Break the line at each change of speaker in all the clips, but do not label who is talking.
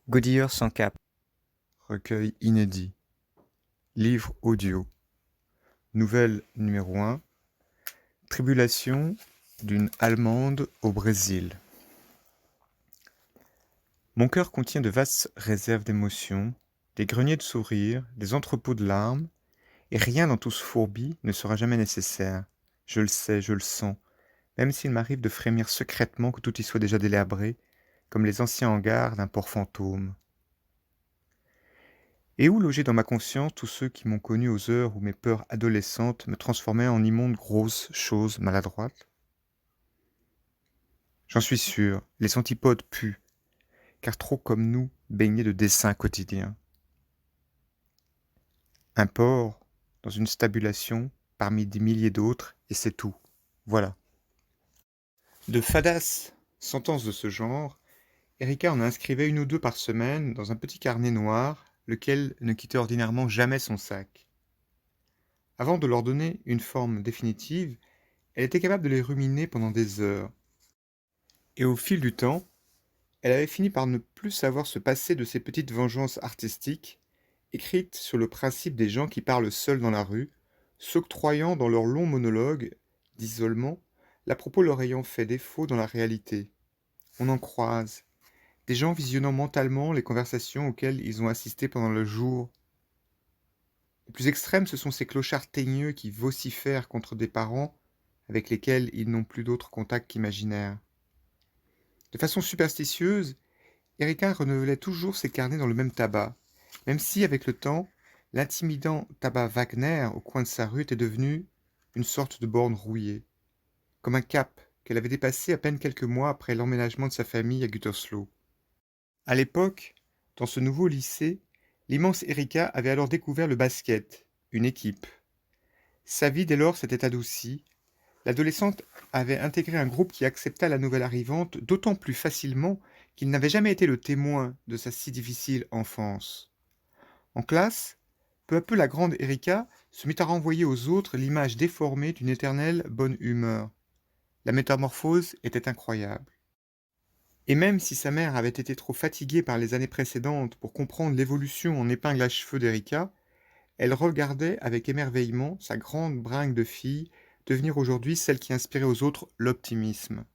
Godilleur sans cap.
Recueil inédit. Livre audio. Nouvelle numéro 1. Tribulation d'une Allemande au Brésil. Mon cœur contient de vastes réserves d'émotions, des greniers de sourires, des entrepôts de larmes, et rien dans tout ce fourbi ne sera jamais nécessaire. Je le sais, je le sens, même s'il m'arrive de frémir secrètement que tout y soit déjà délabré, comme les anciens hangars d'un port fantôme. Et où loger dans ma conscience tous ceux qui m'ont connu aux heures où mes peurs adolescentes me transformaient en immondes grosses choses maladroites? J'en suis sûr, les antipodes puent, car trop comme nous, baignés de desseins quotidiens. Un porc, dans une stabulation, parmi des milliers d'autres, et c'est tout. Voilà. De fadasses sentences de ce genre, Erika en inscrivait une ou deux par semaine dans un petit carnet noir, lequel ne quittait ordinairement jamais son sac. Avant de leur donner une forme définitive, elle était capable de les ruminer pendant des heures. Et au fil du temps, elle avait fini par ne plus savoir se passer de ces petites vengeances artistiques, écrites sur le principe des gens qui parlent seuls dans la rue, s'octroyant dans leurs longs monologues d'isolement l'à propos leur ayant fait défaut dans la réalité. On en croise, des gens visionnant mentalement les conversations auxquelles ils ont assisté pendant le jour. Les plus extrêmes, ce sont ces clochards teigneux qui vocifèrent contre des parents avec lesquels ils n'ont plus d'autre contact qu'imaginaire. De façon superstitieuse, Erika renouvelait toujours ses carnets dans le même tabac, même si, avec le temps, l'intimidant tabac Wagner au coin de sa rue était devenu une sorte de borne rouillée, comme un cap qu'elle avait dépassé à peine quelques mois après l'emménagement de sa famille à Gütersloh. À l'époque, dans ce nouveau lycée, l'immense Erika avait alors découvert le basket, une équipe. Sa vie dès lors s'était adoucie. L'adolescente avait intégré un groupe qui accepta la nouvelle arrivante d'autant plus facilement qu'il n'avait jamais été le témoin de sa si difficile enfance. En classe, peu à peu la grande Erika se mit à renvoyer aux autres l'image déformée d'une éternelle bonne humeur. La métamorphose était incroyable. Et même si sa mère avait été trop fatiguée par les années précédentes pour comprendre l'évolution en épingle à cheveux d'Erika, elle regardait avec émerveillement sa grande bringue de fille devenir aujourd'hui celle qui inspirait aux autres l'optimisme.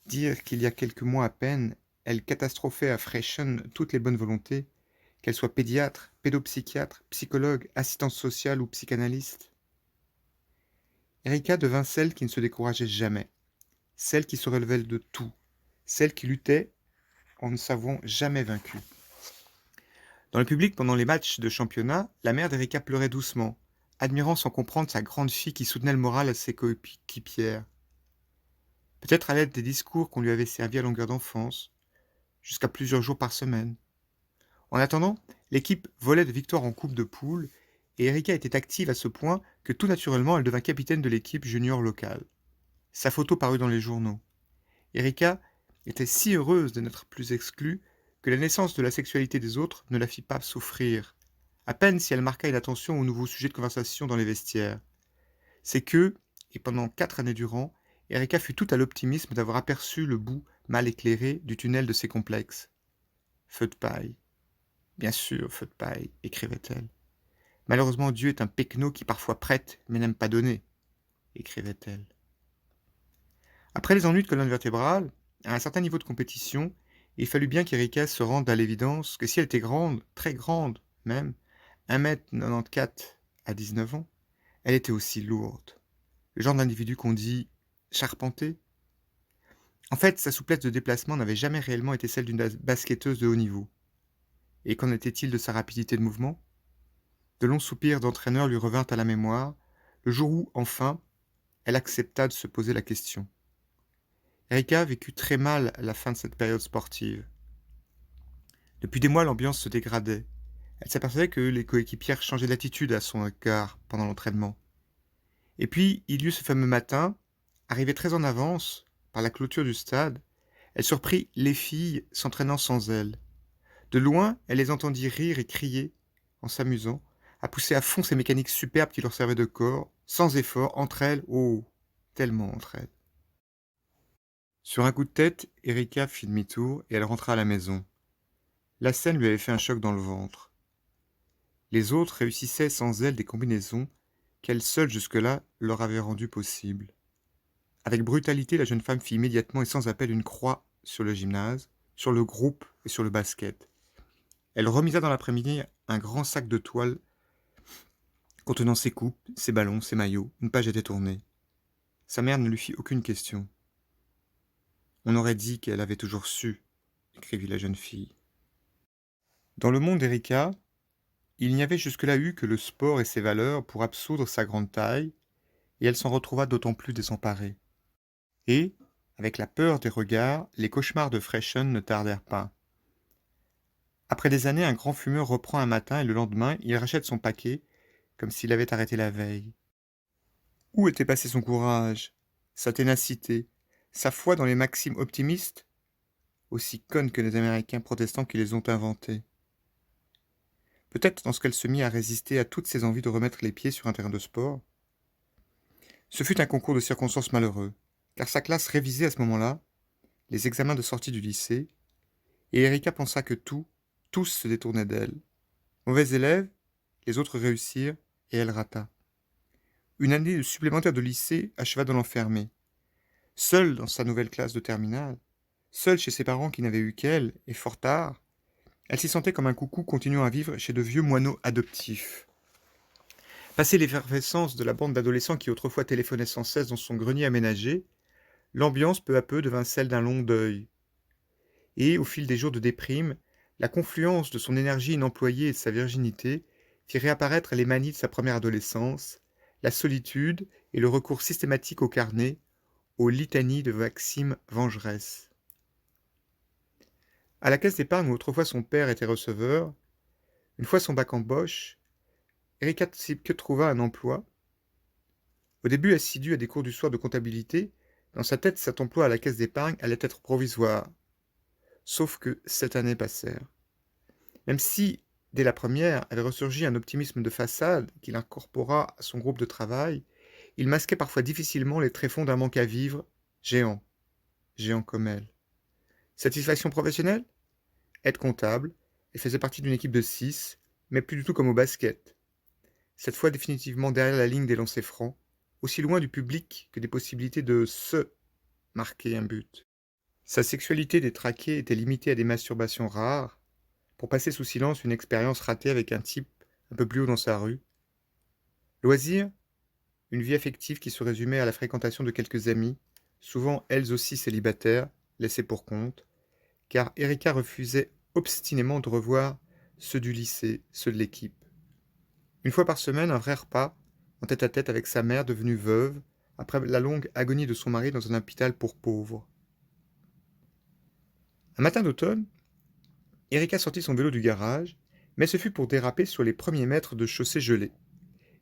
Dire qu'il y a quelques mois à peine, elle catastrophait à Frechen toutes les bonnes volontés, qu'elle soit pédiatre, pédopsychiatre, psychologue, assistante sociale ou psychanalyste. Erika devint celle qui ne se décourageait jamais, celle qui se relevait de tout, celle qui luttait en ne s'avouant jamais vaincue. Dans le public, pendant les matchs de championnat, la mère d'Erika pleurait doucement, admirant sans comprendre sa grande fille qui soutenait le moral à ses coéquipières. Peut-être à l'aide des discours qu'on lui avait servis à longueur d'enfance, jusqu'à plusieurs jours par semaine. En attendant, l'équipe volait de victoire en coupe de poule, et Erika était active à ce point que tout naturellement elle devint capitaine de l'équipe junior locale. Sa photo parut dans les journaux. Erika était si heureuse de n'être plus exclue que la naissance de la sexualité des autres ne la fit pas souffrir, à peine si elle marqua une attention au nouveau sujet de conversation dans les vestiaires. C'est que, et pendant 4 années durant, Erika fut toute à l'optimisme d'avoir aperçu le bout mal éclairé du tunnel de ses complexes. Feu de paille. Bien sûr, feu de paille, écrivait-elle. Malheureusement, Dieu est un pecno qui parfois prête, mais n'aime pas donner, écrivait-elle. Après les ennuis de colonne vertébrale, à un certain niveau de compétition, il fallut bien qu'Erika se rende à l'évidence que si elle était grande, très grande même, 1,94 m à 19 ans, elle était aussi lourde. Le genre d'individu qu'on dit charpenté. En fait, sa souplesse de déplacement n'avait jamais réellement été celle d'une basketteuse de haut niveau. Et qu'en était-il de sa rapidité de mouvement? De longs soupirs d'entraîneur lui revinrent à la mémoire, le jour où, enfin, elle accepta de se poser la question. Erika vécut très mal la fin de cette période sportive. Depuis des mois, l'ambiance se dégradait. Elle s'apercevait que les coéquipières changeaient d'attitude à son égard pendant l'entraînement. Et puis, il y eut ce fameux matin, arrivée très en avance, par la clôture du stade, elle surprit les filles s'entraînant sans elle. De loin, elle les entendit rire et crier, en s'amusant, à pousser à fond ces mécaniques superbes qui leur servaient de corps, sans effort, entre elles, oh, tellement entre elles. Sur un coup de tête, Erika fit demi-tour et elle rentra à la maison. La scène lui avait fait un choc dans le ventre. Les autres réussissaient sans elle des combinaisons qu'elle seule jusque-là leur avait rendues possibles. Avec brutalité, la jeune femme fit immédiatement et sans appel une croix sur le gymnase, sur le groupe et sur le basket. Elle remisa dans l'après-midi un grand sac de toile contenant ses coupes, ses ballons, ses maillots. Une page était tournée. Sa mère ne lui fit aucune question. On aurait dit qu'elle avait toujours su, écrivit la jeune fille. Dans le monde d'Erika, il n'y avait jusque-là eu que le sport et ses valeurs pour absoudre sa grande taille, et elle s'en retrouva d'autant plus désemparée. Et, avec la peur des regards, les cauchemars de Freshen ne tardèrent pas. Après des années, un grand fumeur reprend un matin et le lendemain, il rachète son paquet, comme s'il avait arrêté la veille. Où était passé son courage, sa ténacité, sa foi dans les maximes optimistes, aussi connes que les Américains protestants qui les ont inventées? Peut-être lorsqu'elle se mit à résister à toutes ses envies de remettre les pieds sur un terrain de sport. Ce fut un concours de circonstances malheureux, car sa classe révisait à ce moment-là les examens de sortie du lycée, et Erika pensa que tous se détournaient d'elle. Mauvaise élève, les autres réussirent, et elle rata. Une année supplémentaire de lycée acheva de l'enfermer. Seule dans sa nouvelle classe de terminale, seule chez ses parents qui n'avaient eu qu'elle, et fort tard, elle s'y sentait comme un coucou continuant à vivre chez de vieux moineaux adoptifs. Passé l'effervescence de la bande d'adolescents qui autrefois téléphonaient sans cesse dans son grenier aménagé, l'ambiance peu à peu devint celle d'un long deuil. Et, au fil des jours de déprime, la confluence de son énergie inemployée et de sa virginité fit réapparaître les manies de sa première adolescence, la solitude et le recours systématique au carnet, aux litanies de maximes vengeresses. À la caisse d'épargne où autrefois son père était receveur, une fois son bac en poche, Erika Tsipke trouva un emploi. Au début assidue à des cours du soir de comptabilité, dans sa tête cet emploi à la caisse d'épargne allait être provisoire. Sauf que 7 années passèrent. Même si, dès la première, avait ressurgi un optimisme de façade qu'il incorpora à son groupe de travail, il masquait parfois difficilement les tréfonds d'un manque à vivre, géant comme elle. Satisfaction professionnelle? Être comptable, elle faisait partie d'une équipe de 6, mais plus du tout comme au basket. Cette fois définitivement derrière la ligne des lancers francs, aussi loin du public que des possibilités de se marquer un but. Sa sexualité détraquée était limitée à des masturbations rares, pour passer sous silence une expérience ratée avec un type un peu plus haut dans sa rue. Loisirs, une vie affective qui se résumait à la fréquentation de quelques amis, souvent elles aussi célibataires, laissées pour compte, car Erika refusait obstinément de revoir ceux du lycée, ceux de l'équipe. Une fois par semaine, un vrai repas, en tête-à-tête avec sa mère devenue veuve, après la longue agonie de son mari dans un hôpital pour pauvres. Un matin d'automne, Erika sortit son vélo du garage, mais ce fut pour déraper sur les premiers mètres de chaussée gelée.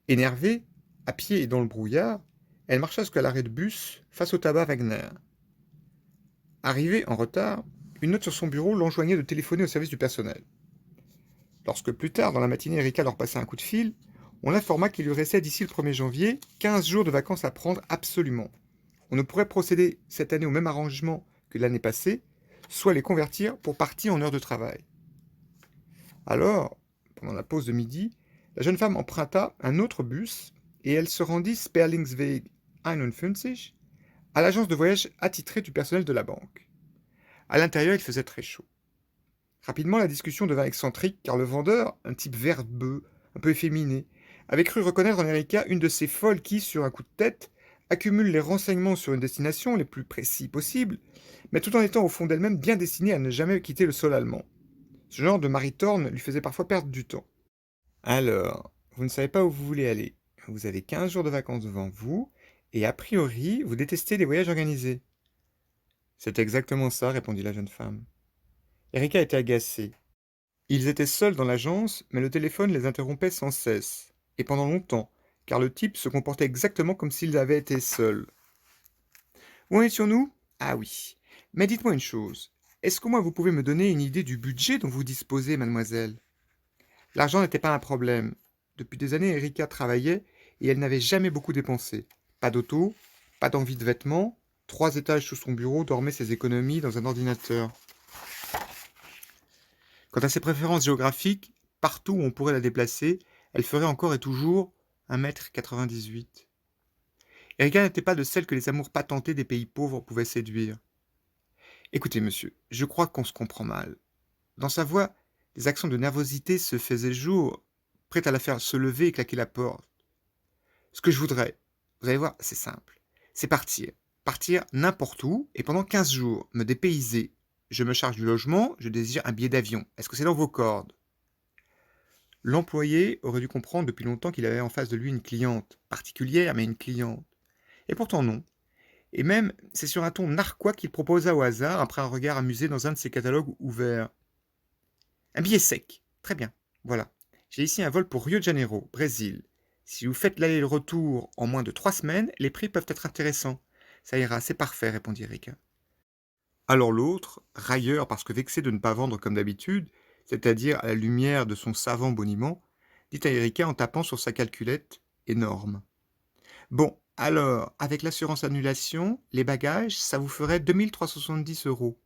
Énervée, à pied et dans le brouillard, elle marcha jusqu'à l'arrêt de bus face au tabac Wagner. Arrivée en retard, une note sur son bureau l'enjoignait de téléphoner au service du personnel. Lorsque plus tard dans la matinée Erika leur passa un coup de fil, on l'informa qu'il lui restait d'ici le 1er janvier 15 jours de vacances à prendre absolument. On ne pourrait procéder cette année au même arrangement que l'année passée, soit les convertir pour partie en heures de travail. Alors, pendant la pause de midi, la jeune femme emprunta un autre bus et elle se rendit Sperlingsweg 51 à l'agence de voyage attitrée du personnel de la banque. À l'intérieur, il faisait très chaud. Rapidement, la discussion devint excentrique car le vendeur, un type verbeux, un peu efféminé, avait cru reconnaître en Erika une de ces folles qui, sur un coup de tête, accumulent les renseignements sur une destination les plus précis possibles, mais tout en étant au fond d'elle-même bien destinée à ne jamais quitter le sol allemand. Ce genre de maritorne lui faisait parfois perdre du temps. Alors, vous ne savez pas où vous voulez aller. Vous avez 15 jours de vacances devant vous, et a priori, vous détestez les voyages organisés. C'est exactement ça, répondit la jeune femme. Erika était agacée. Ils étaient seuls dans l'agence, mais le téléphone les interrompait sans cesse, et pendant longtemps, car le type se comportait exactement comme s'ils avaient été seuls. Où en étions-nous? Ah oui. Mais dites-moi une chose. Est-ce qu'au moins vous pouvez me donner une idée du budget dont vous disposez, mademoiselle? L'argent n'était pas un problème. Depuis des années, Erika travaillait et elle n'avait jamais beaucoup dépensé. Pas d'auto, pas d'envie de vêtements, 3 étages sous son bureau dormaient ses économies dans un ordinateur. Quant à ses préférences géographiques, partout où on pourrait la déplacer, elle ferait encore et toujours 1,98 m. Erika n'était pas de celles que les amours patentés des pays pauvres pouvaient séduire. Écoutez, monsieur, je crois qu'on se comprend mal. Dans sa voix, des accents de nervosité se faisaient jour, prêts à la faire se lever et claquer la porte. Ce que je voudrais, vous allez voir, c'est simple. C'est partir. Partir n'importe où et pendant 15 jours, me dépayser. Je me charge du logement, je désire un billet d'avion. Est-ce que c'est dans vos cordes? L'employé aurait dû comprendre depuis longtemps qu'il avait en face de lui une cliente. Particulière, mais une cliente. Et pourtant non. Et même, c'est sur un ton narquois qu'il proposa au hasard, après un regard amusé dans un de ses catalogues ouverts. Un billet sec. Très bien. Voilà. J'ai ici un vol pour Rio de Janeiro, Brésil. Si vous faites l'aller et le retour en moins de 3 semaines, les prix peuvent être intéressants. Ça ira, c'est parfait, répondit Erika. Alors l'autre, railleur parce que vexé de ne pas vendre comme d'habitude, c'est-à-dire à la lumière de son savant boniment, dit à Erika en tapant sur sa calculette énorme. Bon, alors, avec l'assurance annulation, les bagages, ça vous ferait 2 370 €.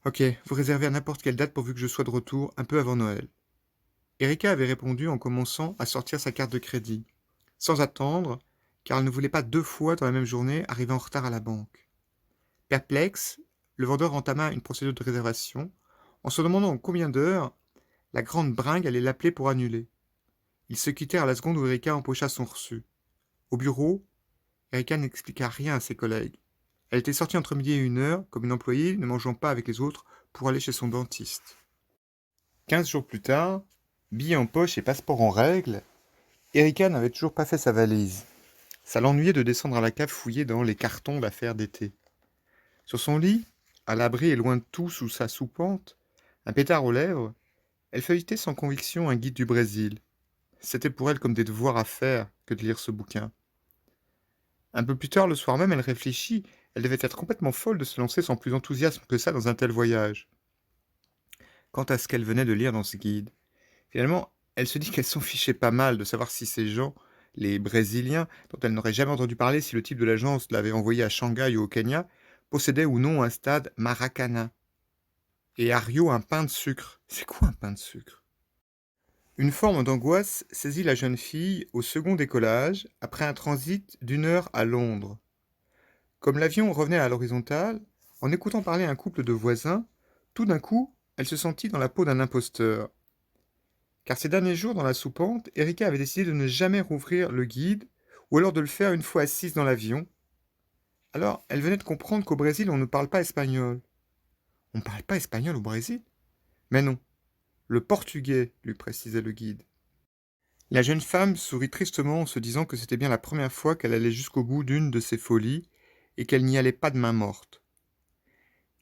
Ok, vous réservez à n'importe quelle date pourvu que je sois de retour un peu avant Noël. Erika avait répondu en commençant à sortir sa carte de crédit, sans attendre, car elle ne voulait pas 2 fois dans la même journée arriver en retard à la banque. Perplexe, le vendeur entama une procédure de réservation, en se demandant en combien d'heures la grande bringue allait l'appeler pour annuler. Ils se quittèrent à la seconde où Erika empocha son reçu. Au bureau, Erika n'expliqua rien à ses collègues. Elle était sortie entre midi et 1 heure, comme une employée ne mangeant pas avec les autres, pour aller chez son dentiste. 15 jours plus tard, billets en poche et passeport en règle, Erika n'avait toujours pas fait sa valise. Ça l'ennuyait de descendre à la cave fouiller dans les cartons d'affaires d'été. Sur son lit, à l'abri et loin de tout sous sa soupente, un pétard aux lèvres, elle feuilletait sans conviction un guide du Brésil. C'était pour elle comme des devoirs à faire que de lire ce bouquin. Un peu plus tard le soir même, elle réfléchit. Elle devait être complètement folle de se lancer sans plus enthousiasme que ça dans un tel voyage. Quant à ce qu'elle venait de lire dans ce guide, finalement, elle se dit qu'elle s'en fichait pas mal de savoir si ces gens, les Brésiliens, dont elle n'aurait jamais entendu parler si le type de l'agence l'avait envoyé à Shanghai ou au Kenya, possédaient ou non un stade Maracana. Et à Rio, un pain de sucre. C'est quoi un pain de sucre? Une forme d'angoisse saisit la jeune fille au second décollage, après un transit d'1 heure à Londres. Comme l'avion revenait à l'horizontale, en écoutant parler un couple de voisins, tout d'un coup, elle se sentit dans la peau d'un imposteur. Car ces derniers jours, dans la soupente, Erika avait décidé de ne jamais rouvrir le guide, ou alors de le faire une fois assise dans l'avion. Alors, elle venait de comprendre qu'au Brésil, on ne parle pas espagnol. On ne parle pas espagnol au Brésil? Mais non, le portugais, lui précisait le guide. La jeune femme sourit tristement en se disant que c'était bien la première fois qu'elle allait jusqu'au bout d'une de ses folies, et qu'elle n'y allait pas de main morte.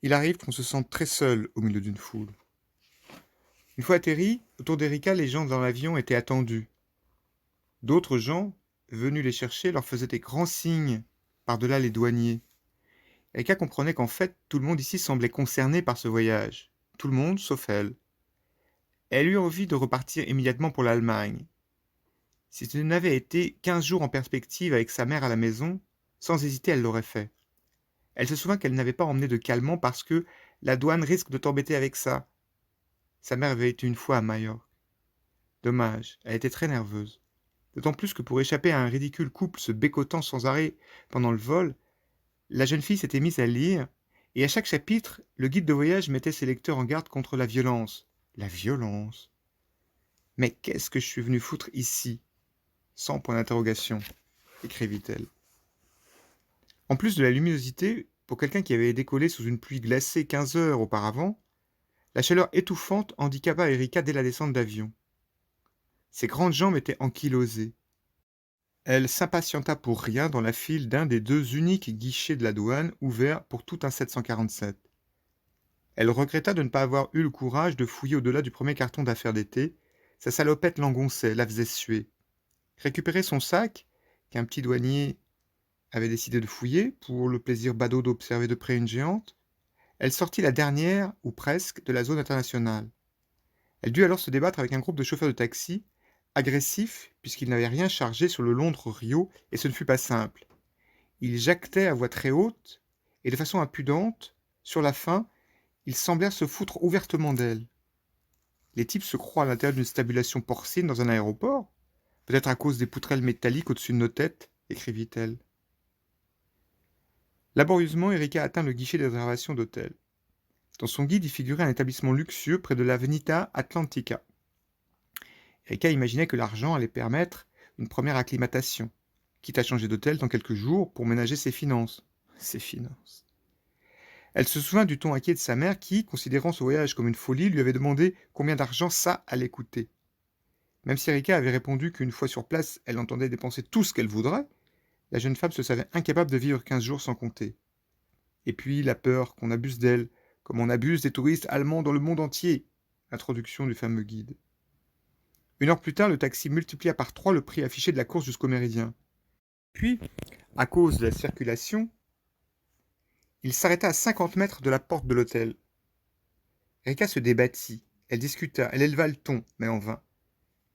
Il arrive qu'on se sente très seul au milieu d'une foule. Une fois atterris, autour d'Erika, les gens dans l'avion étaient attendus. D'autres gens, venus les chercher, leur faisaient des grands signes, par-delà les douaniers. Erika comprenait qu'en fait, tout le monde ici semblait concerné par ce voyage. Tout le monde, sauf elle. Elle eut envie de repartir immédiatement pour l'Allemagne. Si ce n'avait été 15 jours en perspective avec sa mère à la maison, sans hésiter, elle l'aurait fait. Elle se souvint qu'elle n'avait pas emmené de calmant parce que la douane risque de t'embêter avec ça. Sa mère avait été une fois à Majorque. Dommage, elle était très nerveuse. D'autant plus que pour échapper à un ridicule couple se bécotant sans arrêt pendant le vol, la jeune fille s'était mise à lire, et à chaque chapitre, le guide de voyage mettait ses lecteurs en garde contre la violence. La violence. Mais qu'est-ce que je suis venue foutre ici? Sans point d'interrogation, écrivit-elle. En plus de la luminosité, pour quelqu'un qui avait décollé sous une pluie glacée 15 heures auparavant, la chaleur étouffante handicapa Erika dès la descente d'avion. Ses grandes jambes étaient ankylosées. Elle s'impatienta pour rien dans la file d'un des 2 uniques guichets de la douane ouverts pour tout un 747. Elle regretta de ne pas avoir eu le courage de fouiller au-delà du premier carton d'affaires d'été. Sa salopette l'engonçait, la faisait suer. Récupérer son sac, qu'un petit douanier avait décidé de fouiller, pour le plaisir badaud d'observer de près une géante, elle sortit la dernière, ou presque, de la zone internationale. Elle dut alors se débattre avec un groupe de chauffeurs de taxi, agressifs, puisqu'ils n'avaient rien chargé sur le Londres-Rio, et ce ne fut pas simple. Ils jactaient à voix très haute, et de façon impudente, sur la fin, ils semblèrent se foutre ouvertement d'elle. Les types se croient à l'intérieur d'une stabulation porcine dans un aéroport? Peut-être à cause des poutrelles métalliques au-dessus de nos têtes, écrivit-elle. Laborieusement, Erika atteint le guichet des réservations d'hôtel. Dans son guide y figurait un établissement luxueux près de l'Avenida Atlantica. Erika imaginait que l'argent allait permettre une première acclimatation, quitte à changer d'hôtel dans quelques jours pour ménager ses finances. Ses finances. Elle se souvint du ton inquiet de sa mère qui, considérant ce voyage comme une folie, lui avait demandé combien d'argent ça allait coûter. Même si Erika avait répondu qu'une fois sur place, elle entendait dépenser tout ce qu'elle voudrait, la jeune femme se savait incapable de vivre 15 jours sans compter. Et puis la peur qu'on abuse d'elle, comme on abuse des touristes allemands dans le monde entier. Introduction du fameux guide. 1 heure plus tard, le taxi multiplia par 3 le prix affiché de la course jusqu'au Méridien. Puis, à cause de la circulation, il s'arrêta à 50 mètres de la porte de l'hôtel. Erika se débattit, elle discuta, elle éleva le ton, mais en vain.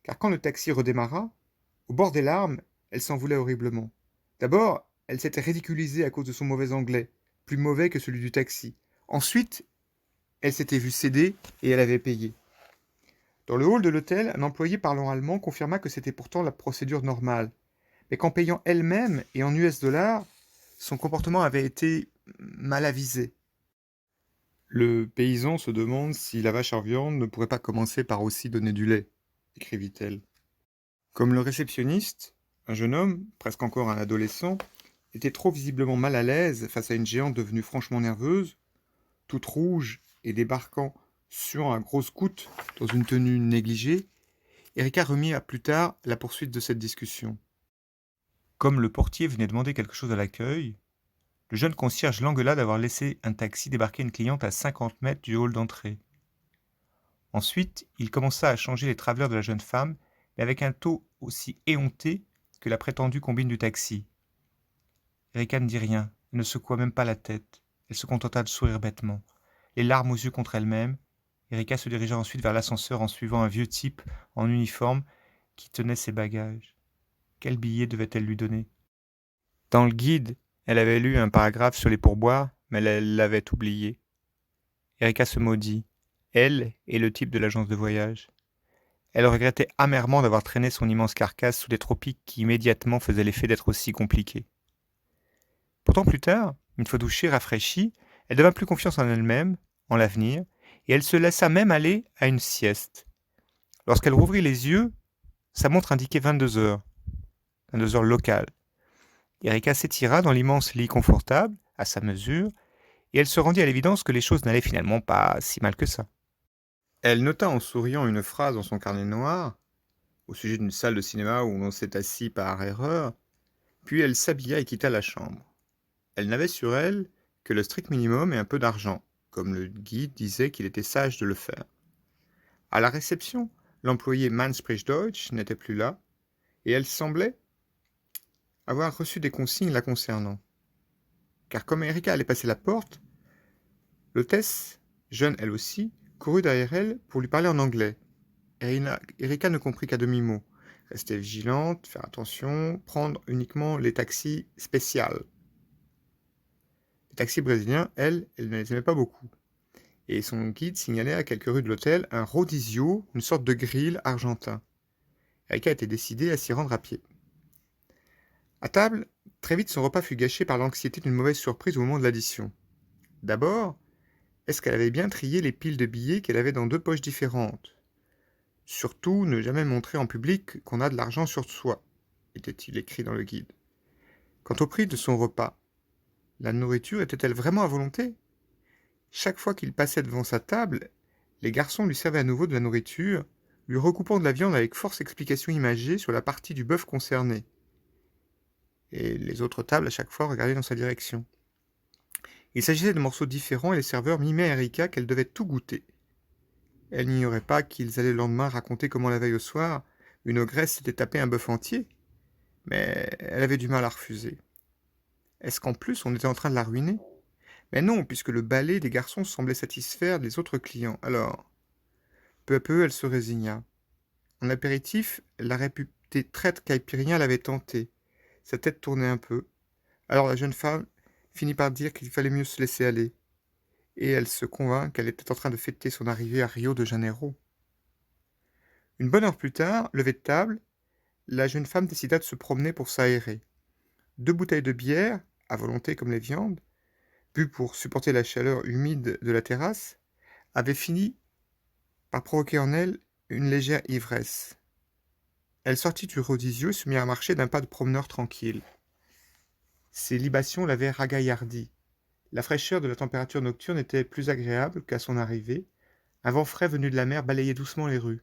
Car quand le taxi redémarra, au bord des larmes, elle s'en voulait horriblement. D'abord, elle s'était ridiculisée à cause de son mauvais anglais, plus mauvais que celui du taxi. Ensuite, elle s'était vue céder et elle avait payé. Dans le hall de l'hôtel, un employé parlant allemand confirma que c'était pourtant la procédure normale, mais qu'en payant elle-même et en US dollars, son comportement avait été mal avisé. Le paysan se demande si la vache à viande ne pourrait pas commencer par aussi donner du lait, écrivit-elle. Comme le réceptionniste, un jeune homme, presque encore un adolescent, était trop visiblement mal à l'aise face à une géante devenue franchement nerveuse, toute rouge et débarquant sur un gros scout dans une tenue négligée, Erika remit à plus tard la poursuite de cette discussion. Comme le portier venait demander quelque chose à l'accueil, le jeune concierge l'engueula d'avoir laissé un taxi débarquer une cliente à 50 mètres du hall d'entrée. Ensuite, il commença à changer les travelers de la jeune femme, mais avec un ton aussi éhonté que la prétendue combine du taxi. Erika ne dit rien, elle ne secoua même pas la tête. Elle se contenta de sourire bêtement, les larmes aux yeux contre elle-même. Erika se dirigea ensuite vers l'ascenseur en suivant un vieux type en uniforme qui tenait ses bagages. Quel billet devait-elle lui donner? Dans le guide, elle avait lu un paragraphe sur les pourboires, mais elle l'avait oublié. Erika se maudit, elle et le type de l'agence de voyage. Elle regrettait amèrement d'avoir traîné son immense carcasse sous des tropiques qui immédiatement faisaient l'effet d'être aussi compliqués. Pourtant plus tard, une fois douchée, rafraîchie, elle devint plus confiante en elle-même, en l'avenir, et elle se laissa même aller à une sieste. Lorsqu'elle rouvrit les yeux, sa montre indiquait 22 heures. 22 heures locales. Erika s'étira dans l'immense lit confortable, à sa mesure, et elle se rendit à l'évidence que les choses n'allaient finalement pas si mal que ça. Elle nota en souriant une phrase dans son carnet noir, au sujet d'une salle de cinéma où l'on s'est assis par erreur, puis elle s'habilla et quitta la chambre. Elle n'avait sur elle que le strict minimum et un peu d'argent, comme le guide disait qu'il était sage de le faire. À la réception, l'employé Man spricht Deutsch n'était plus là, et elle semblait avoir reçu des consignes la concernant. Car comme Erika allait passer la porte, l'hôtesse, jeune elle aussi, courut derrière elle pour lui parler en anglais. Erika ne comprit qu'à demi-mot. Rester vigilante, faire attention, prendre uniquement les taxis spéciaux. Les taxis brésiliens, elle ne les aimait pas beaucoup. Et son guide signalait à quelques rues de l'hôtel un rodizio, une sorte de grill argentin. Erika était décidée à s'y rendre à pied. À table, très vite son repas fut gâché par l'anxiété d'une mauvaise surprise au moment de l'addition. D'abord, est-ce qu'elle avait bien trié les piles de billets qu'elle avait dans 2 poches différentes? Surtout, ne jamais montrer en public qu'on a de l'argent sur soi, était-il écrit dans le guide. Quant au prix de son repas, la nourriture était-elle vraiment à volonté? Chaque fois qu'il passait devant sa table, les garçons lui servaient à nouveau de la nourriture, lui recoupant de la viande avec force explication imagée sur la partie du bœuf concernée. Et les autres tables à chaque fois regardaient dans sa direction. Il s'agissait de morceaux différents et les serveurs mimaient à Erika qu'elle devait tout goûter. Elle n'ignorait pas qu'ils allaient le lendemain raconter comment la veille au soir, une ogresse s'était tapé un bœuf entier, mais elle avait du mal à refuser. Est-ce qu'en plus on était en train de la ruiner? Mais non, puisque le balai des garçons semblait satisfaire les autres clients. Alors, peu à peu, elle se résigna. En apéritif, la réputée traite caipirien l'avait tentée. Sa tête tournait un peu. Alors la jeune femme finit par dire qu'il fallait mieux se laisser aller. Et elle se convint qu'elle était en train de fêter son arrivée à Rio de Janeiro. Une bonne heure plus tard, levée de table, la jeune femme décida de se promener pour s'aérer. 2 bouteilles de bière, à volonté comme les viandes, bues pour supporter la chaleur humide de la terrasse, avaient fini par provoquer en elle une légère ivresse. Elle sortit du rodizio et se mit à marcher d'un pas de promeneur tranquille. Ces libations l'avaient ragaillardi. La fraîcheur de la température nocturne était plus agréable qu'à son arrivée. Un vent frais venu de la mer balayait doucement les rues.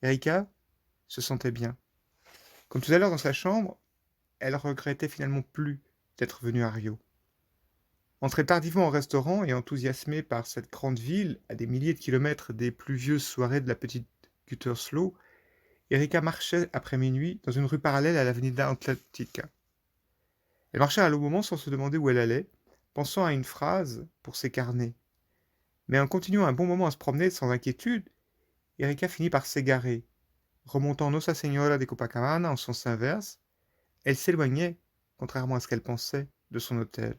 Erika se sentait bien. Comme tout à l'heure dans sa chambre, elle regrettait finalement plus d'être venue à Rio. Entrée tardivement au restaurant et enthousiasmée par cette grande ville, à des milliers de kilomètres des pluvieuses soirées de la petite Gütersloh, Erika marchait après minuit dans une rue parallèle à l'avenida Atlantica. Elle marchait à long moment sans se demander où elle allait, pensant à une phrase pour ses carnets. Mais en continuant un bon moment à se promener sans inquiétude, Erika finit par s'égarer. Remontant Nossa Senhora de Copacabana en sens inverse, elle s'éloignait, contrairement à ce qu'elle pensait, de son hôtel.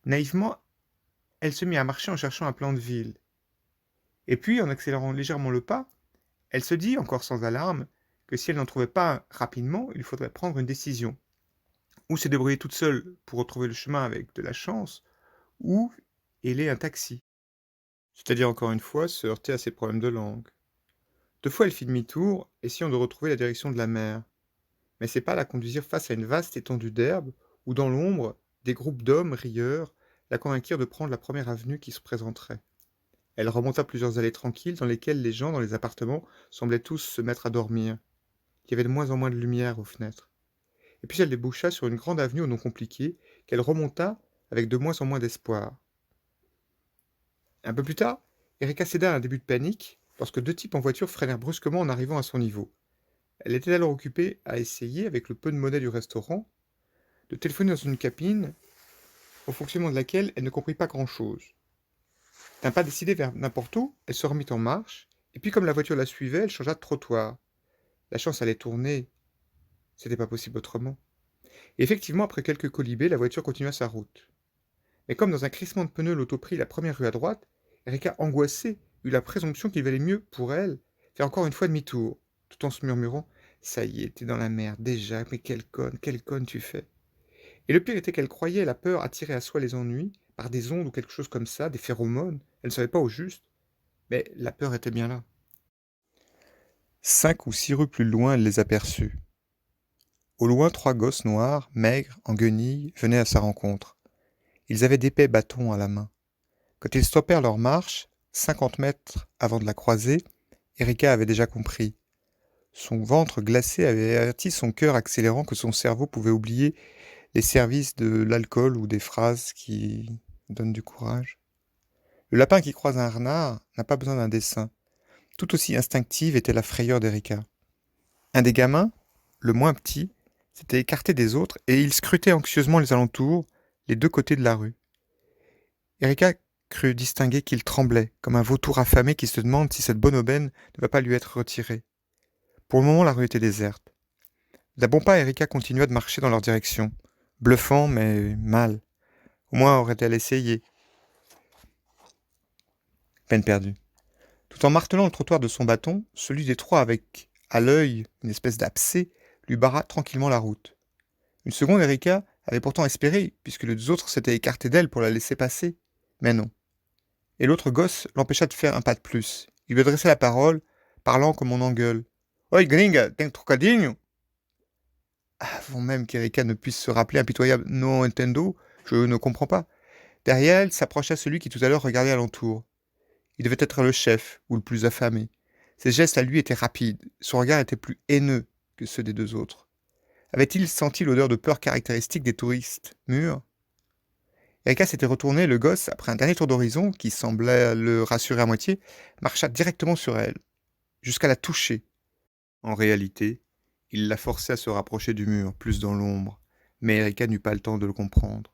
Naïvement, elle se mit à marcher en cherchant un plan de ville. Et puis, en accélérant légèrement le pas, elle se dit, encore sans alarme, que si elle n'en trouvait pas un rapidement, il faudrait prendre une décision. Ou se débrouiller toute seule pour retrouver le chemin avec de la chance, ou héler un taxi. C'est-à-dire, encore une fois, se heurter à ses problèmes de langue. 2 fois, elle fit demi-tour, essayant de retrouver la direction de la mer. Mais ses pas la conduisirent face à une vaste étendue d'herbe, où dans l'ombre, des groupes d'hommes rieurs la convainquirent de prendre la première avenue qui se présenterait. Elle remonta plusieurs allées tranquilles dans lesquelles les gens dans les appartements semblaient tous se mettre à dormir. Il y avait de moins en moins de lumière aux fenêtres. Et puis elle déboucha sur une grande avenue aux noms compliqués qu'elle remonta avec de moins en moins d'espoir. Un peu plus tard, Erika céda à un début de panique lorsque 2 types en voiture freinèrent brusquement en arrivant à son niveau. Elle était alors occupée à essayer, avec le peu de monnaie du restaurant, de téléphoner dans une cabine au fonctionnement de laquelle elle ne comprit pas grand-chose. D'un pas décidé vers n'importe où, elle se remit en marche, et puis comme la voiture la suivait, elle changea de trottoir. La chance allait tourner, c'était pas possible autrement. Et effectivement, après quelques colibés, la voiture continua sa route. Mais comme dans un crissement de pneus, l'auto prit la première rue à droite, Erika, angoissée, eut la présomption qu'il valait mieux, pour elle, faire encore une fois demi-tour, tout en se murmurant « Ça y est, t'es dans la merde, déjà, mais quelle conne tu fais !» Et le pire était qu'elle croyait la peur attirer à soi les ennuis, par des ondes ou quelque chose comme ça, des phéromones, elle ne savait pas au juste, mais la peur était bien là. 5 ou 6 rues plus loin, elle les aperçut. Au loin, 3 gosses noirs, maigres, en guenilles, venaient à sa rencontre. Ils avaient d'épais bâtons à la main. Quand ils stoppèrent leur marche, 50 mètres avant de la croiser, Erika avait déjà compris. Son ventre glacé avait averti son cœur accélérant que son cerveau pouvait oublier les services de l'alcool ou des phrases qui donnent du courage. Le lapin qui croise un renard n'a pas besoin d'un dessin. Tout aussi instinctive était la frayeur d'Erika. Un des gamins, le moins petit, s'était écarté des autres et il scrutait anxieusement les alentours, les 2 côtés de la rue. Erika crut distinguer qu'il tremblait, comme un vautour affamé qui se demande si cette bonne aubaine ne va pas lui être retirée. Pour le moment, la rue était déserte. D'un bon pas, Erika continua de marcher dans leur direction, bluffant mais mal. Au moins aurait-elle essayé. Peine perdue. Tout en martelant le trottoir de son bâton, celui des 3 avec, à l'œil, une espèce d'abcès, lui barra tranquillement la route. Une seconde, Erika avait pourtant espéré, puisque les 2 autres s'étaient écartés d'elle pour la laisser passer. Mais non. Et l'autre gosse l'empêcha de faire un pas de plus. Il lui adressait la parole, parlant comme on engueule. Oi, gringa, tem trocadinho? Avant même qu'Erika ne puisse se rappeler impitoyable No entendo, je ne comprends pas. Derrière elle s'approcha celui qui tout à l'heure regardait alentour. Il devait être le chef, ou le plus affamé. Ses gestes à lui étaient rapides, son regard était plus haineux que ceux des 2 autres. Avait-il senti l'odeur de peur caractéristique des touristes mûrs? Erika s'était retourné, le gosse, après un dernier tour d'horizon, qui semblait le rassurer à moitié, marcha directement sur elle, jusqu'à la toucher. En réalité, il la forçait à se rapprocher du mur, plus dans l'ombre, mais Erika n'eut pas le temps de le comprendre.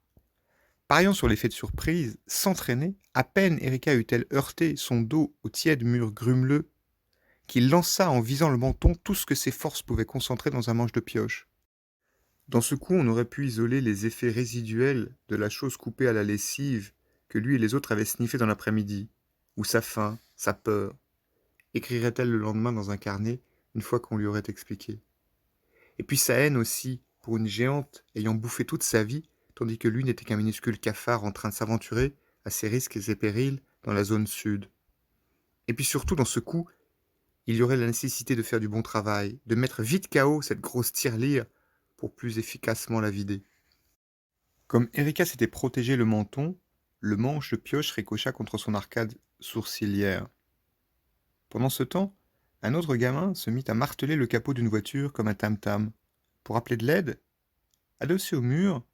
Pariant sur l'effet de surprise, s'entraîner, à peine Erika eut-elle heurté son dos au tiède mur grumeleux, qu'il lança en visant le menton tout ce que ses forces pouvaient concentrer dans un manche de pioche. Dans ce coup, on aurait pu isoler les effets résiduels de la chose coupée à la lessive que lui et les autres avaient sniffé dans l'après-midi, ou sa faim, sa peur. écrirait-elle le lendemain dans un carnet, une fois qu'on lui aurait expliqué. Et puis sa haine aussi, pour une géante ayant bouffé toute sa vie, tandis que lui n'était qu'un minuscule cafard en train de s'aventurer, à ses risques et périls, dans la zone sud. Et puis surtout, dans ce coup, il y aurait la nécessité de faire du bon travail, de mettre vite KO cette grosse tirelire pour plus efficacement la vider. Comme Erika s'était protégé le menton, le manche de pioche ricocha contre son arcade sourcilière. Pendant ce temps, un autre gamin se mit à marteler le capot d'une voiture comme un tam-tam. Pour appeler de l'aide, adossée au mur,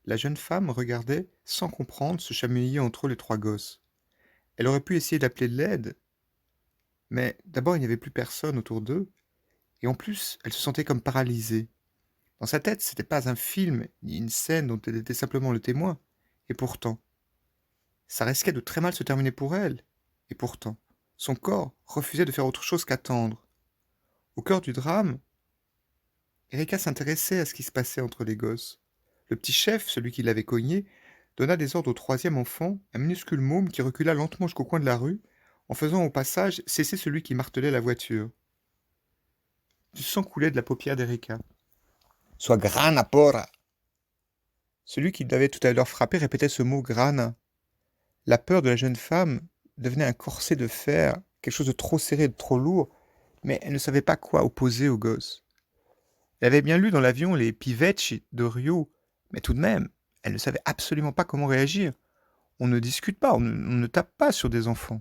la jeune femme regardait, sans comprendre, se chamailler entre les trois gosses. Elle aurait pu essayer d'appeler de l'aide, mais d'abord il n'y avait plus personne autour d'eux, et en plus elle se sentait comme paralysée. Dans sa tête, c'était pas un film, ni une scène dont elle était simplement le témoin, et pourtant, ça risquait de très mal se terminer pour elle, et pourtant, son corps refusait de faire autre chose qu'attendre. Au cœur du drame, Erika s'intéressait à ce qui se passait entre les gosses. Le petit chef, celui qui l'avait cogné, donna des ordres au troisième enfant, un minuscule môme qui recula lentement jusqu'au coin de la rue, en faisant au passage cesser celui qui martelait la voiture. Du sang coulait de la paupière d'Erika. « Sois grana porra !» Celui qui l'avait tout à l'heure frappé répétait ce mot grana. La peur de la jeune femme devenait un corset de fer, quelque chose de trop serré, de trop lourd, mais elle ne savait pas quoi opposer au gosse. Elle avait bien lu dans l'avion les Pivecchi de Rio, mais tout de même, elle ne savait absolument pas comment réagir. On ne discute pas, on ne tape pas sur des enfants.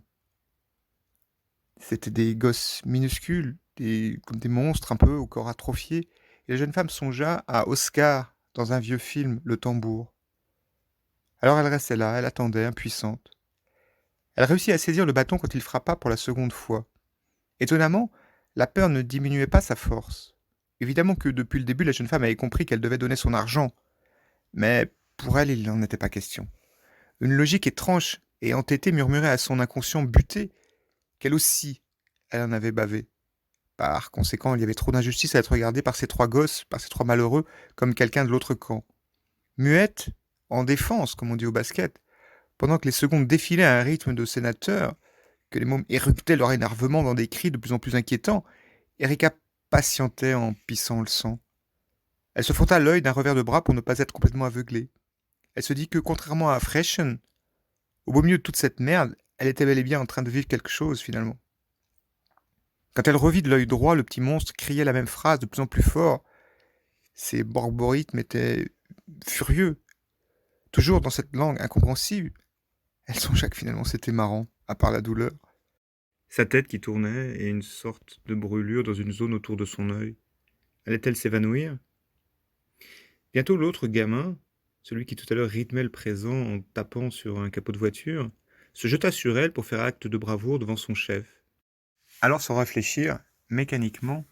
C'étaient des gosses minuscules, comme des monstres un peu au corps atrophié, et la jeune femme songea à Oscar dans un vieux film, Le Tambour. Alors elle restait là, elle attendait, impuissante. Elle réussit à saisir le bâton quand il frappa pour la seconde fois. Étonnamment, la peur ne diminuait pas sa force. Évidemment que depuis le début, la jeune femme avait compris qu'elle devait donner son argent. Mais pour elle, il n'en était pas question. Une logique étrange et entêtée murmurait à son inconscient buté qu'elle aussi, elle en avait bavé. Par conséquent, il y avait trop d'injustice à être regardée par ces trois gosses, par ces trois malheureux, comme quelqu'un de l'autre camp. Muette, en défense, comme on dit au basket, pendant que les secondes défilaient à un rythme de sénateur, que les mômes éructaient leur énervement dans des cris de plus en plus inquiétants, Erika patientait en pissant le sang. Elle se frotta l'œil d'un revers de bras pour ne pas être complètement aveuglée. Elle se dit que, contrairement à Frechen, au beau milieu de toute cette merde, elle était bel et bien en train de vivre quelque chose, finalement. Quand elle revit de l'œil droit, le petit monstre criait la même phrase de plus en plus fort. Ses borborithmes étaient furieux. Toujours dans cette langue incompréhensible. Elle songea que finalement c'était marrant, à part la douleur. Sa tête qui tournait et une sorte de brûlure dans une zone autour de son œil. Allait-elle s'évanouir ? Bientôt l'autre gamin, celui qui tout à l'heure rythmait le présent en tapant sur un capot de voiture, se jeta sur elle pour faire acte de bravoure devant son chef. Alors sans réfléchir, mécaniquement,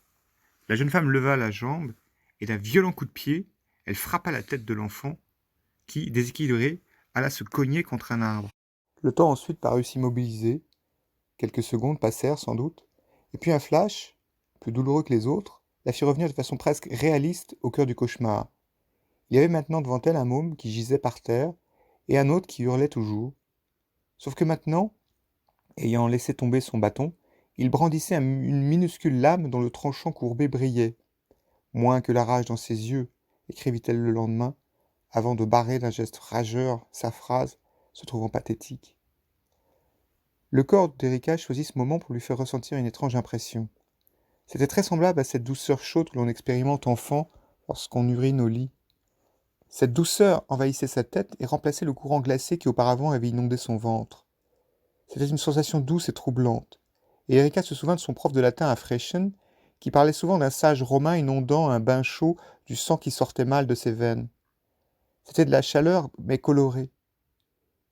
la jeune femme leva la jambe et d'un violent coup de pied, elle frappa la tête de l'enfant qui, déséquilibré, alla se cogner contre un arbre. Le temps ensuite parut s'immobiliser. Quelques secondes passèrent sans doute, et puis un flash, plus douloureux que les autres, la fit revenir de façon presque réaliste au cœur du cauchemar. Il y avait maintenant devant elle un môme qui gisait par terre, et un autre qui hurlait toujours. Sauf que maintenant, ayant laissé tomber son bâton, il brandissait une minuscule lame dont le tranchant courbé brillait. Moins que la rage dans ses yeux, écrivit-elle le lendemain, avant de barrer d'un geste rageur sa phrase, se trouvant pathétique. Le corps d'Erika choisit ce moment pour lui faire ressentir une étrange impression. C'était très semblable à cette douceur chaude que l'on expérimente enfant lorsqu'on urine au lit. Cette douceur envahissait sa tête et remplaçait le courant glacé qui auparavant avait inondé son ventre. C'était une sensation douce et troublante. Et Erika se souvint de son prof de latin à Frechen, qui parlait souvent d'un sage romain inondant un bain chaud du sang qui sortait mal de ses veines. C'était de la chaleur, mais colorée.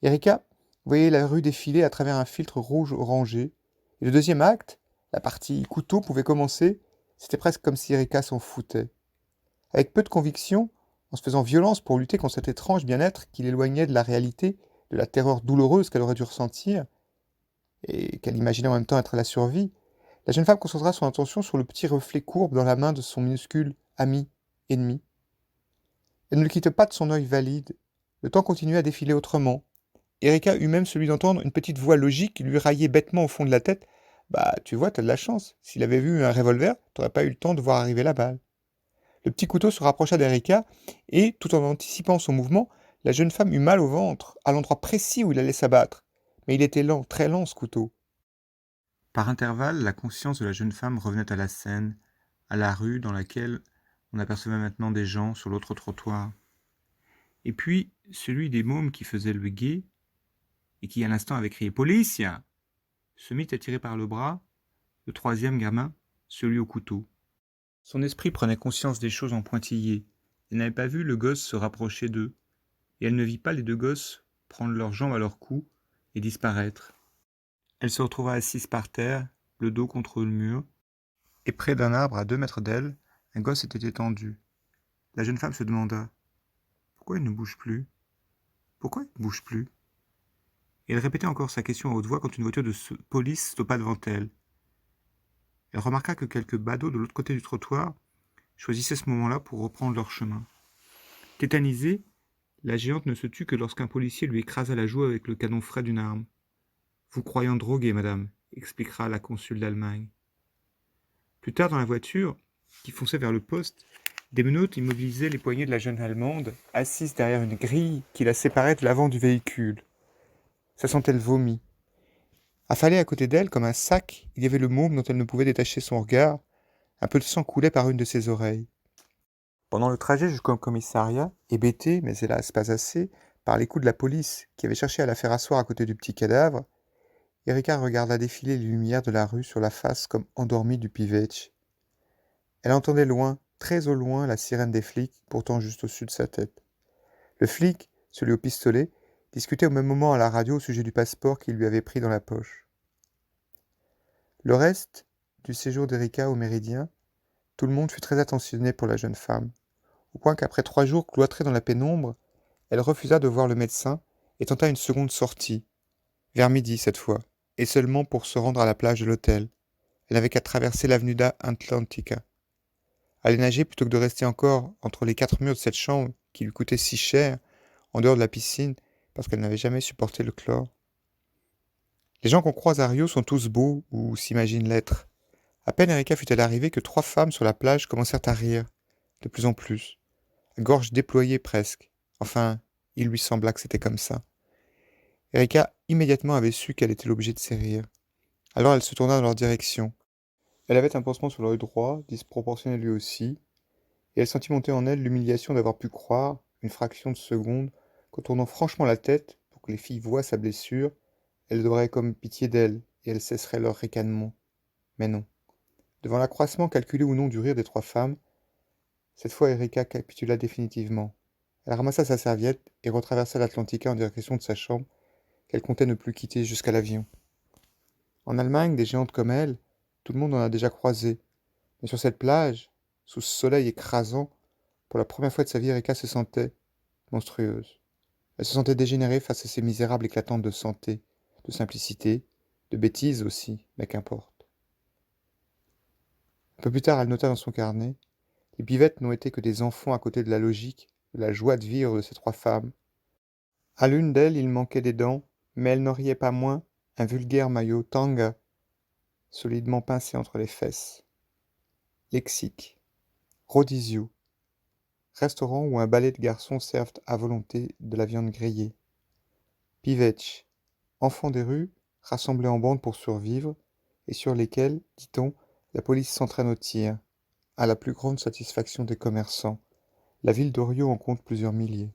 Erika voyait la rue défiler à travers un filtre rouge orangé, et le deuxième acte, la partie couteau, pouvait commencer. C'était presque comme si Erika s'en foutait. Avec peu de conviction, en se faisant violence pour lutter contre cet étrange bien-être qui l'éloignait de la réalité, de la terreur douloureuse qu'elle aurait dû ressentir, et qu'elle imaginait en même temps être la survie, la jeune femme concentra son attention sur le petit reflet courbe dans la main de son minuscule ami, ennemi. Elle ne le quitte pas de son œil valide. Le temps continuait à défiler autrement. Erika eut même celui d'entendre une petite voix logique qui lui raillait bêtement au fond de la tête Bah, tu vois, t'as de la chance. S'il avait vu un revolver, t'aurais pas eu le temps de voir arriver la balle. Le petit couteau se rapprocha d'Erika et, tout en anticipant son mouvement, la jeune femme eut mal au ventre, à l'endroit précis où il allait s'abattre. Mais il était lent, très lent ce couteau. Par intervalles, la conscience de la jeune femme revenait à la scène, à la rue dans laquelle on apercevait maintenant des gens sur l'autre trottoir. Et puis, celui des mômes qui faisait le guet, et qui à l'instant avait crié Policia, se mit à tirer par le bras le troisième gamin, celui au couteau. Son esprit prenait conscience des choses en pointillé. Elle n'avait pas vu le gosse se rapprocher d'eux, et elle ne vit pas les deux gosses prendre leurs jambes à leur cou et disparaître. Elle se retrouva assise par terre, le dos contre le mur, et près d'un arbre à 2 mètres d'elle, un gosse était étendu. La jeune femme se demanda « Pourquoi il ne bouge plus ? Pourquoi il ne bouge plus ?» Et elle répétait encore sa question à haute voix quand une voiture de police stoppa devant elle. Elle remarqua que quelques badauds de l'autre côté du trottoir choisissaient ce moment-là pour reprendre leur chemin. Tétanisée, la géante ne se tut que lorsqu'un policier lui écrasa la joue avec le canon frais d'une arme. « Vous croyant droguée, madame, » expliquera la consul d'Allemagne. Plus tard dans la voiture, qui fonçait vers le poste, des menottes immobilisaient les poignets de la jeune Allemande, assise derrière une grille qui la séparait de l'avant du véhicule. Ça sentait le vomi. Affalé à côté d'elle, comme un sac, il y avait le môme dont elle ne pouvait détacher son regard. Un peu de sang coulait par une de ses oreilles. Pendant le trajet jusqu'au commissariat, hébétée, mais hélas pas assez, par les coups de la police qui avait cherché à la faire asseoir à côté du petit cadavre, Erika regarda défiler les lumières de la rue sur la face comme endormie du Pivetch. Elle entendait loin, très au loin, la sirène des flics, pourtant juste au-dessus de sa tête. Le flic, celui au pistolet, discutait au même moment à la radio au sujet du passeport qu'il lui avait pris dans la poche. Le reste du séjour d'Erika au Méridien, tout le monde fut très attentionné pour la jeune femme, au point qu'après 3 jours cloîtrée dans la pénombre, elle refusa de voir le médecin et tenta une seconde sortie, vers midi cette fois, et seulement pour se rendre à la plage de l'hôtel. Elle n'avait qu'à traverser l'avenue Atlantica. Aller nager plutôt que de rester encore entre les 4 murs de cette chambre qui lui coûtait si cher, en dehors de la piscine, parce qu'elle n'avait jamais supporté le chlore. Les gens qu'on croise à Rio sont tous beaux, ou s'imaginent l'être. À peine Erika fut-elle arrivée que 3 femmes sur la plage commencèrent à rire, de plus en plus, à gorge déployée presque. Enfin, il lui sembla que c'était comme ça. Erika immédiatement avait su qu'elle était l'objet de ces rires. Alors elle se tourna dans leur direction. Elle avait un pansement sur l'œil droit, disproportionné lui aussi, et elle sentit monter en elle l'humiliation d'avoir pu croire, une fraction de seconde, qu'en tournant franchement la tête, pour que les filles voient sa blessure, elles auraient comme pitié d'elle, et elles cesseraient leur ricanement. Mais non. Devant l'accroissement calculé ou non du rire des 3 femmes, cette fois Erika capitula définitivement. Elle ramassa sa serviette et retraversa l'Atlantica en direction de sa chambre, qu'elle comptait ne plus quitter jusqu'à l'avion. En Allemagne, des géantes comme elle, tout le monde en a déjà croisé. Mais sur cette plage, sous ce soleil écrasant, pour la première fois de sa vie, Erika se sentait monstrueuse. Elle se sentait dégénérée face à ces misérables éclatantes de santé, de simplicité, de bêtise aussi, mais qu'importe. Un peu plus tard, elle nota dans son carnet: les bivettes n'ont été que des enfants à côté de la logique, de la joie de vivre de ces 3 femmes. À l'une d'elles, il manquait des dents, mais elle n'en riait pas moins, un vulgaire maillot tanga, solidement pincé entre les fesses. Lexique. Rodizio. Restaurant où un balai de garçons servent à volonté de la viande grillée. Pivetch. Enfants des rues, rassemblés en bande pour survivre, et sur lesquels, dit-on, la police s'entraîne au tir, à la plus grande satisfaction des commerçants. La ville d'Orio en compte plusieurs milliers.